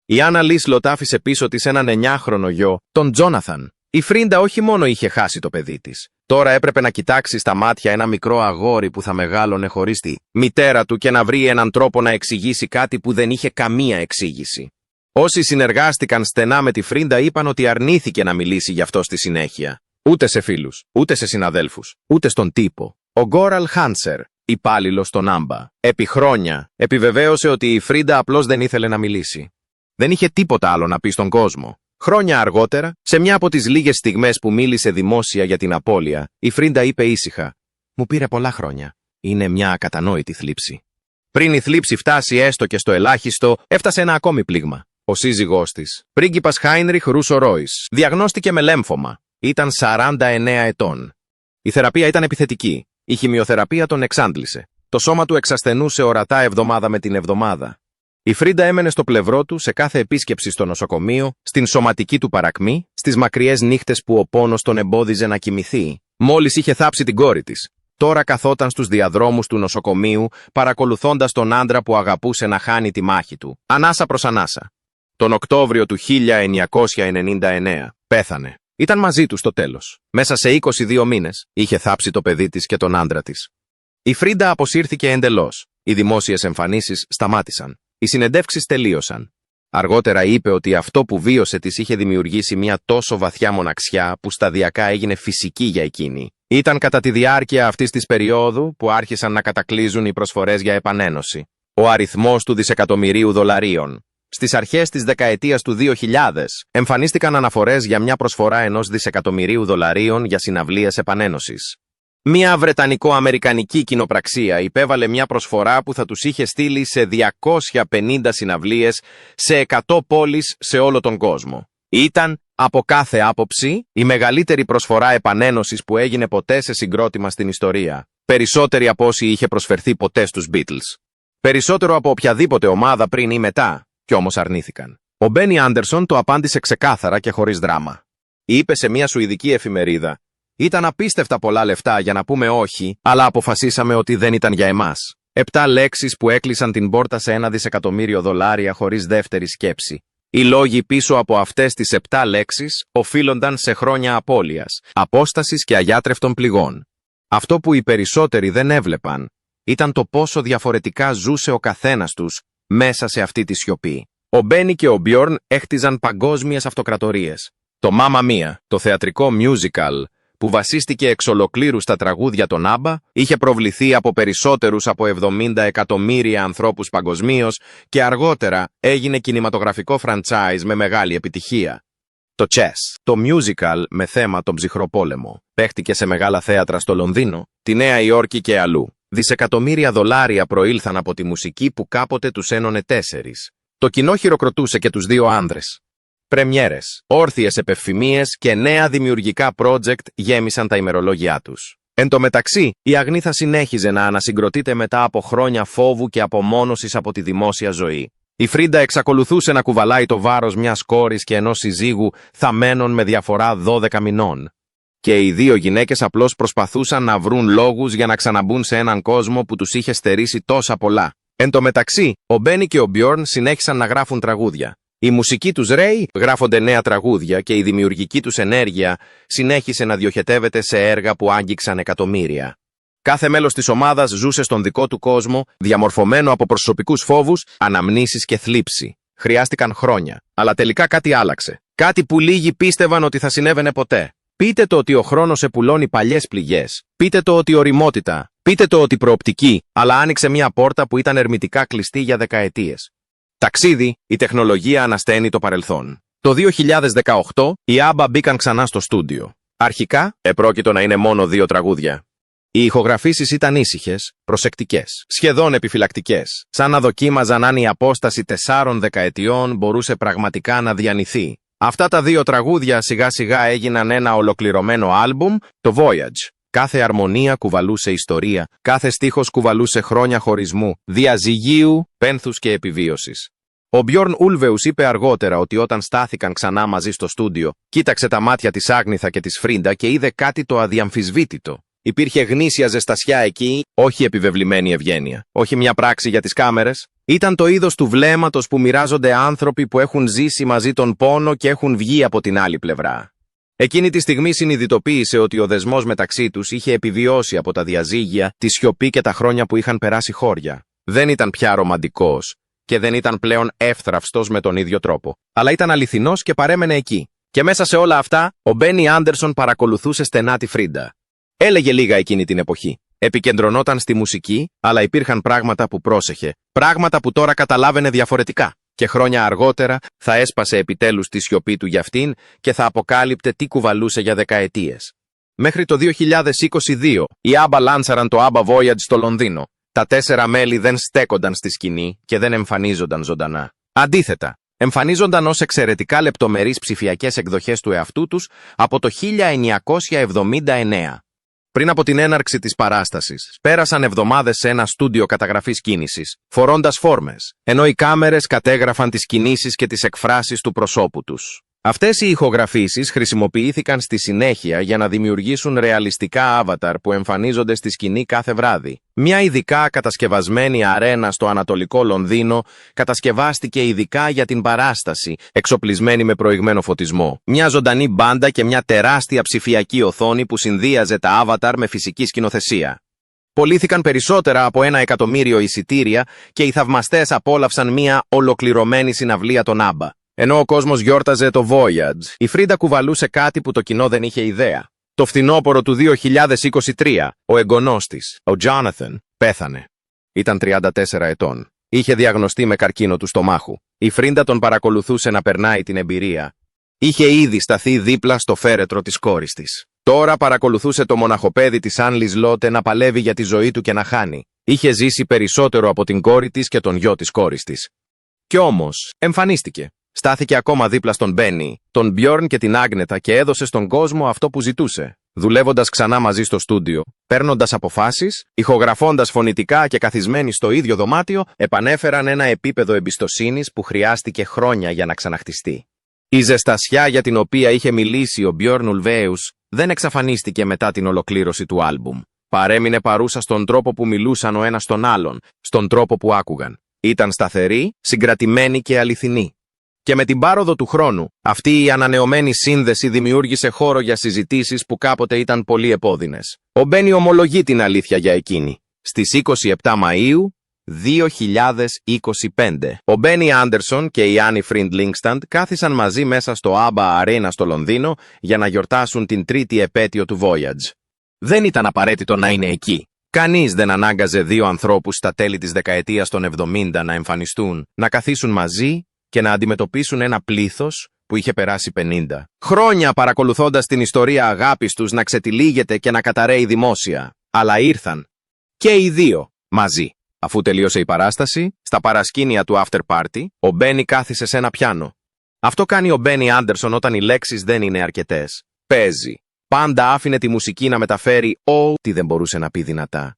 Η Άννα Λίσλοτ άφησε πίσω της έναν 9χρονο γιο, τον Τζόναθαν. Η Φρίντα όχι μόνο είχε χάσει το παιδί της. Τώρα έπρεπε να κοιτάξει στα μάτια ένα μικρό αγόρι που θα μεγάλωνε χωρίς τη μητέρα του και να βρει έναν τρόπο να εξηγήσει κάτι που δεν είχε καμία εξήγηση. Όσοι συνεργάστηκαν στενά με τη Φρίντα είπαν ότι αρνήθηκε να μιλήσει γι' αυτό στη συνέχεια. Ούτε σε φίλους, ούτε σε συναδέλφους, ούτε στον τύπο. Ο Γκόραλ Χάντσερ, υπάλληλος στον Άμπα, επί χρόνια επιβεβαίωσε ότι η Φρίντα απλώς δεν ήθελε να μιλήσει. Δεν είχε τίποτα άλλο να πει στον κόσμο. Χρόνια αργότερα, σε μια από τις λίγες στιγμές που μίλησε δημόσια για την απώλεια, η Φρίντα είπε ήσυχα: «Μου πήρε πολλά χρόνια. Είναι μια ακατανόητη θλίψη». Πριν η θλίψη φτάσει έστω και στο ελάχιστο, έφτασε ένα ακόμη πλήγμα. Ο σύζυγός της, πρίγκιπας Χάινριχ Ρούσο Ρόις, διαγνώστηκε με λέμφωμα. Ήταν 49 ετών. Η θεραπεία ήταν επιθετική. Η χημειοθεραπεία τον εξάντλησε. Το σώμα του εξασθενούσε ορατά εβδομάδα με την εβδομάδα. Η Φρίντα έμενε στο πλευρό του σε κάθε επίσκεψη στο νοσοκομείο, στην σωματική του παρακμή, στις μακριές νύχτες που ο πόνος τον εμπόδιζε να κοιμηθεί. Μόλις είχε θάψει την κόρη της, τώρα καθόταν στους διαδρόμους του νοσοκομείου, παρακολουθώντας τον άντρα που αγαπούσε να χάνει τη μάχη του, ανάσα προς ανάσα. Τον Οκτώβριο του 1999 πέθανε. Ήταν μαζί του στο τέλος. Μέσα σε 22 μήνες είχε θάψει το παιδί της και τον άντρα της. Η Φρίντα αποσύρθηκε εντελώς. Οι δημόσιες εμφανίσεις σταμάτησαν. Οι συνεντεύξεις τελείωσαν. Αργότερα είπε ότι αυτό που βίωσε της είχε δημιουργήσει μια τόσο βαθιά μοναξιά που σταδιακά έγινε φυσική για εκείνη. Ήταν κατά τη διάρκεια αυτής της περίοδου που άρχισαν να κατακλείζουν οι προσφορές για επανένωση. Ο αριθμός του δισεκατομμυρίου δολαρίων. Στις αρχές της δεκαετίας του 2000 εμφανίστηκαν αναφορές για μια προσφορά 1 δισεκατομμυρίου δολαρίων για συναυλίες επανένωσης. Μια βρετανικό-αμερικανική κοινοπραξία υπέβαλε μια προσφορά που θα τους είχε στείλει σε 250 συναυλίες σε 100 πόλεις σε όλο τον κόσμο. Ήταν, από κάθε άποψη, η μεγαλύτερη προσφορά επανένωσης που έγινε ποτέ σε συγκρότημα στην ιστορία. Περισσότερη από όσοι είχε προσφερθεί ποτέ στους Beatles. Περισσότερο από οποιαδήποτε ομάδα πριν ή μετά, κι όμως αρνήθηκαν. Ο Μπένι Άντερσον το απάντησε ξεκάθαρα και χωρίς δράμα. Είπε σε μια σουηδική εφημερίδα: «Ήταν απίστευτα πολλά λεφτά για να πούμε όχι, αλλά αποφασίσαμε ότι δεν ήταν για εμάς». 7 λέξεις που έκλεισαν την πόρτα σε 1 δισεκατομμύριο δολάρια χωρίς δεύτερη σκέψη. Οι λόγοι πίσω από αυτές τις 7 λέξεις οφείλονταν σε χρόνια απώλειας, απόστασης και αγιάτρευτων πληγών. Αυτό που οι περισσότεροι δεν έβλεπαν ήταν το πόσο διαφορετικά ζούσε ο καθένας τους μέσα σε αυτή τη σιωπή. Ο Μπένι και ο Μπιόρν έχτιζαν παγκόσμιες αυτοκρατορίες. Το Mamma Mia, το θεατρικό musical, που βασίστηκε εξ ολοκλήρου στα τραγούδια των Άμπα, είχε προβληθεί από περισσότερους από 70 εκατομμύρια ανθρώπους παγκοσμίως και αργότερα έγινε κινηματογραφικό franchise με μεγάλη επιτυχία. Το Chess, το musical με θέμα τον ψυχρό πόλεμο, παίχτηκε σε μεγάλα θέατρα στο Λονδίνο, τη Νέα Υόρκη και αλλού. Δισεκατομμύρια δολάρια προήλθαν από τη μουσική που κάποτε τους ένωνε 4. Το κοινό χειροκροτούσε και τους 2 άνδρες. Πρεμιέρες, όρθιες επευφημίες και νέα δημιουργικά project γέμισαν τα ημερολόγια τους. Εν τω μεταξύ, η Αγνήθα συνέχιζε να ανασυγκροτείται μετά από χρόνια φόβου και απομόνωσης από τη δημόσια ζωή. Η Φρίντα εξακολουθούσε να κουβαλάει το βάρος μιας κόρης και ενός συζύγου θαμμένων με διαφορά 12 μηνών. Και οι 2 γυναίκες απλώς προσπαθούσαν να βρουν λόγους για να ξαναμπούν σε έναν κόσμο που τους είχε στερήσει τόσα πολλά. Εν τω μεταξύ, ο Μπένι και ο Μπιόρν συνέχισαν να γράφουν τραγούδια. Η μουσική τους ρέει, γράφονται νέα τραγούδια και η δημιουργική τους ενέργεια συνέχισε να διοχετεύεται σε έργα που άγγιξαν εκατομμύρια. Κάθε μέλος της ομάδας ζούσε στον δικό του κόσμο, διαμορφωμένο από προσωπικούς φόβους, αναμνήσεις και θλίψη. Χρειάστηκαν χρόνια, αλλά τελικά κάτι άλλαξε. Κάτι που λίγοι πίστευαν ότι θα συνέβαινε ποτέ. Πείτε το ότι ο χρόνος επουλώνει παλιές πληγές. Πείτε το ότι οριμότητα. Πείτε το ότι προοπτική, αλλά άνοιξε μια πόρτα που ήταν ερμητικά κλειστή για δεκαετίες. Ταξίδι, η τεχνολογία ανασταίνει το παρελθόν. Το 2018, οι Άμπα μπήκαν ξανά στο στούντιο. Αρχικά, επρόκειτο να είναι μόνο 2 τραγούδια. Οι ηχογραφήσεις ήταν ήσυχες, προσεκτικές, σχεδόν επιφυλακτικές, σαν να δοκίμαζαν αν η απόσταση 4 δεκαετιών μπορούσε πραγματικά να διανυθεί. Αυτά τα 2 τραγούδια σιγά σιγά έγιναν ένα ολοκληρωμένο άλμπουμ, το Voyage. Κάθε αρμονία κουβαλούσε ιστορία, κάθε στίχος κουβαλούσε χρόνια χωρισμού, διαζυγίου, πένθους και επιβίωσης. Ο Μπιόρν Ούλβεους είπε αργότερα ότι όταν στάθηκαν ξανά μαζί στο στούντιο, κοίταξε τα μάτια της Άγνηθα και της Φρίντα και είδε κάτι το αδιαμφισβήτητο. Υπήρχε γνήσια ζεστασιά εκεί, όχι επιβεβλημένη ευγένεια, όχι μια πράξη για τις κάμερες. Ήταν το είδος του βλέμματος που μοιράζονται άνθρωποι που έχουν ζήσει μαζί τον πόνο και έχουν βγει από την άλλη πλευρά. Εκείνη τη στιγμή συνειδητοποίησε ότι ο δεσμός μεταξύ τους είχε επιβιώσει από τα διαζύγια, τη σιωπή και τα χρόνια που είχαν περάσει χώρια. Δεν ήταν πια ρομαντικός και δεν ήταν πλέον εύθραυστος με τον ίδιο τρόπο, αλλά ήταν αληθινός και παρέμενε εκεί. Και μέσα σε όλα αυτά, ο Μπένι Άντερσον παρακολουθούσε στενά τη Φρίντα. Έλεγε λίγα εκείνη την εποχή. Επικεντρωνόταν στη μουσική, αλλά υπήρχαν πράγματα που πρόσεχε, πράγματα που τώρα καταλάβαινε διαφορετικά. Και χρόνια αργότερα θα έσπασε επιτέλους τη σιωπή του για αυτήν και θα αποκάλυπτε τι κουβαλούσε για δεκαετίες. Μέχρι το 2022, οι ABBA λάνσαραν το ABBA Voyage στο Λονδίνο. Τα 4 μέλη δεν στέκονταν στη σκηνή και δεν εμφανίζονταν ζωντανά. Αντίθετα, εμφανίζονταν ως εξαιρετικά λεπτομερείς ψηφιακές εκδοχές του εαυτού τους από το 1979. Πριν από την έναρξη της παράστασης, πέρασαν εβδομάδες σε ένα στούντιο καταγραφής κίνησης, φορώντας φόρμες, ενώ οι κάμερες κατέγραφαν τις κινήσεις και τις εκφράσεις του προσώπου τους. Αυτές οι ηχογραφήσεις χρησιμοποιήθηκαν στη συνέχεια για να δημιουργήσουν ρεαλιστικά avatar που εμφανίζονται στη σκηνή κάθε βράδυ. Μια ειδικά κατασκευασμένη αρένα στο Ανατολικό Λονδίνο κατασκευάστηκε ειδικά για την παράσταση, εξοπλισμένη με προηγμένο φωτισμό. Μια ζωντανή μπάντα και μια τεράστια ψηφιακή οθόνη που συνδύαζε τα avatar με φυσική σκηνοθεσία. Πωλήθηκαν περισσότερα από 1 εκατομμύριο εισιτήρια και οι θαυμαστές απόλαυσαν μια ολοκληρωμένη συναυλία των ABBA. Ενώ ο κόσμος γιόρταζε το Voyage, η Φρίντα κουβαλούσε κάτι που το κοινό δεν είχε ιδέα. Το φθινόπωρο του 2023, ο εγγονός της, ο Jonathan, πέθανε. Ήταν 34 ετών. Είχε διαγνωστεί με καρκίνο του στομάχου. Η Φρίντα τον παρακολουθούσε να περνάει την εμπειρία. Είχε ήδη σταθεί δίπλα στο φέρετρο της κόρης της. Τώρα παρακολουθούσε το μοναχοπέδι της Άνλις Λότε να παλεύει για τη ζωή του και να χάνει. Είχε ζήσει περισσότερο από την κόρη της και τον γιο της κόρης της. Κι όμως, εμφανίστηκε. Στάθηκε ακόμα δίπλα στον Μπένι, τον Μπιόρν και την Άγνετα και έδωσε στον κόσμο αυτό που ζητούσε. Δουλεύοντας ξανά μαζί στο στούντιο, παίρνοντας αποφάσεις, ηχογραφώντας φωνητικά και καθισμένοι στο ίδιο δωμάτιο, επανέφεραν ένα επίπεδο εμπιστοσύνης που χρειάστηκε χρόνια για να ξαναχτιστεί. Η ζεστασιά για την οποία είχε μιλήσει ο Μπιόρν Ουλβέους δεν εξαφανίστηκε μετά την ολοκλήρωση του άλμπουμ. Παρέμεινε παρούσα στον τρόπο που μιλούσαν ο ένας στον άλλον, στον τρόπο που άκουγαν. Ήταν σταθερή, συγκρατημένη και αληθινή. Και με την πάροδο του χρόνου, αυτή η ανανεωμένη σύνδεση δημιούργησε χώρο για συζητήσεις που κάποτε ήταν πολύ επώδυνες. Ο Μπένι ομολογεί την αλήθεια για εκείνη. Στις 27 Μαΐου 2025, ο Μπένι Άντερσον και η Άνι Φριντ Λίγκσταντ κάθισαν μαζί μέσα στο ABBA Arena στο Λονδίνο για να γιορτάσουν την 3η επέτειο του Voyage. Δεν ήταν απαραίτητο να είναι εκεί. Κανείς δεν ανάγκαζε δύο ανθρώπους στα τέλη της δεκαετίας των 70 να εμφανιστούν, να καθίσουν μαζί και να αντιμετωπίσουν ένα πλήθος που είχε περάσει 50 χρόνια παρακολουθώντας την ιστορία αγάπης τους να ξετυλίγεται και να καταραίει δημόσια. Αλλά ήρθαν και οι δύο μαζί. Αφού τελείωσε η παράσταση, στα παρασκήνια του after party, ο Μπένι κάθισε σε ένα πιάνο. Αυτό κάνει ο Μπένι Άντερσον όταν οι λέξεις δεν είναι αρκετές. Παίζει. Πάντα άφηνε τη μουσική να μεταφέρει ό,τι δεν μπορούσε να πει δυνατά.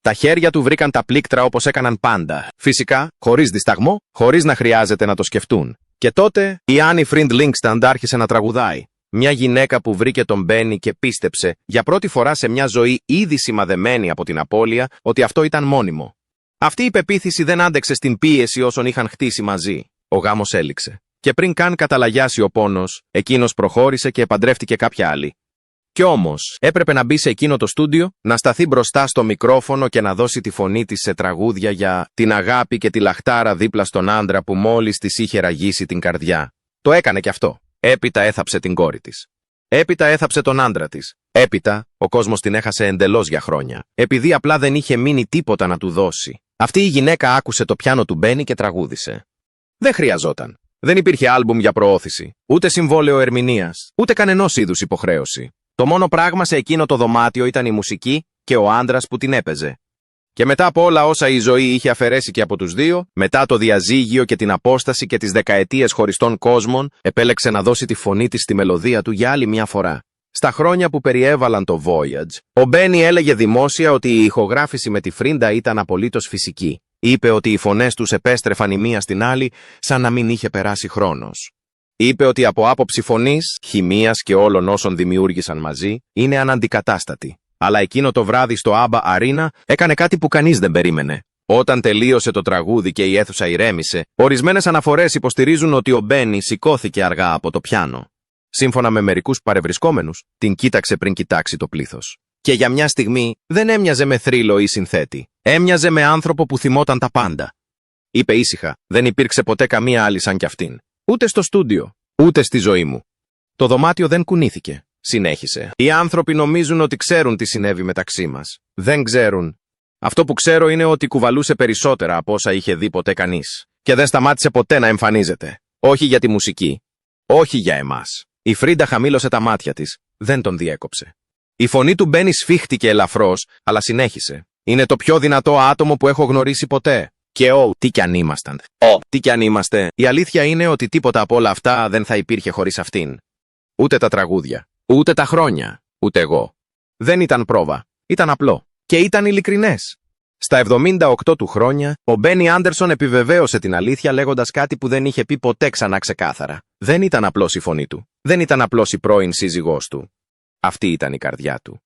Τα χέρια του βρήκαν τα πλήκτρα όπως έκαναν πάντα. Φυσικά, χωρίς δισταγμό, χωρίς να χρειάζεται να το σκεφτούν. Και τότε, η Άνι Φριντ Λίγκσταντ άρχισε να τραγουδάει. Μια γυναίκα που βρήκε τον Μπένι και πίστεψε, για πρώτη φορά σε μια ζωή ήδη σημαδεμένη από την απώλεια, ότι αυτό ήταν μόνιμο. Αυτή η πεποίθηση δεν άντεξε στην πίεση όσων είχαν χτίσει μαζί. Ο γάμος έληξε. Και πριν καν καταλαγιάσει ο πόνος, εκείνος προχώρησε και επαντρεύτηκε κάποια άλλη. Κι όμως, έπρεπε να μπει σε εκείνο το στούντιο, να σταθεί μπροστά στο μικρόφωνο και να δώσει τη φωνή της σε τραγούδια για την αγάπη και τη λαχτάρα δίπλα στον άντρα που μόλις της είχε ραγίσει την καρδιά. Το έκανε κι αυτό. Έπειτα έθαψε την κόρη της. Έπειτα έθαψε τον άντρα της. Έπειτα, ο κόσμος την έχασε εντελώς για χρόνια, επειδή απλά δεν είχε μείνει τίποτα να του δώσει. Αυτή η γυναίκα άκουσε το πιάνο του Μπένι και τραγούδισε. Δεν χρειαζόταν. Δεν υπήρχε άλμπουμ για προώθηση, ούτε συμβόλαιο ερμηνείας, ούτε κανενός είδους υποχρέωση. Το μόνο πράγμα σε εκείνο το δωμάτιο ήταν η μουσική και ο άντρας που την έπαιζε. Και μετά από όλα όσα η ζωή είχε αφαιρέσει και από τους δύο, μετά το διαζύγιο και την απόσταση και τις δεκαετίες χωριστών κόσμων, επέλεξε να δώσει τη φωνή της στη μελωδία του για άλλη μια φορά. Στα χρόνια που περιέβαλαν το Voyage, ο Μπένι έλεγε δημόσια ότι η ηχογράφηση με τη Φρίντα ήταν απολύτως φυσική. Είπε ότι οι φωνές τους επέστρεφαν η μία στην άλλη σαν να μην είχε περάσει χρόνος. Είπε ότι από άποψη φωνής, χημείας και όλων όσων δημιούργησαν μαζί, είναι αναντικατάστατη. Αλλά εκείνο το βράδυ στο ABBA Arena έκανε κάτι που κανείς δεν περίμενε. Όταν τελείωσε το τραγούδι και η αίθουσα ηρέμησε, ορισμένες αναφορές υποστηρίζουν ότι ο Μπένι σηκώθηκε αργά από το πιάνο. Σύμφωνα με μερικούς παρευρισκόμενους, την κοίταξε πριν κοιτάξει το πλήθος. Και για μια στιγμή δεν έμοιαζε με θρύλο ή συνθέτη. Έμοιαζε με άνθρωπο που θυμόταν τα πάντα. Είπε ήσυχα, δεν υπήρξε ποτέ καμία άλλη σαν κι αυτήν. Ούτε στο στούντιο, ούτε στη ζωή μου. Το δωμάτιο δεν κουνήθηκε. Συνέχισε. Οι άνθρωποι νομίζουν ότι ξέρουν τι συνέβη μεταξύ μας. Δεν ξέρουν. Αυτό που ξέρω είναι ότι κουβαλούσε περισσότερα από όσα είχε δει ποτέ κανείς. και δεν σταμάτησε ποτέ να εμφανίζεται. Όχι για τη μουσική. Όχι για εμάς. Η Φρίντα χαμήλωσε τα μάτια της, δεν τον διέκοψε. Η φωνή του Μπένι σφίχτηκε ελαφρώς, αλλά συνέχισε. Είναι το πιο δυνατό άτομο που έχω γνωρίσει ποτέ. Και τι κι αν ήμασταν. Τι κι αν είμαστε. Η αλήθεια είναι ότι τίποτα από όλα αυτά δεν θα υπήρχε χωρίς αυτήν. Ούτε τα τραγούδια, ούτε τα χρόνια, ούτε εγώ. Δεν ήταν πρόβα. Ήταν απλό. Και ήταν ειλικρινές. Στα 78 του χρόνια, ο Μπένι Άντερσον επιβεβαίωσε την αλήθεια λέγοντας κάτι που δεν είχε πει ποτέ ξανά ξεκάθαρα. Δεν ήταν απλώς η φωνή του. Δεν ήταν απλώς η πρώην σύζυγός του. Αυτή ήταν η καρδιά του.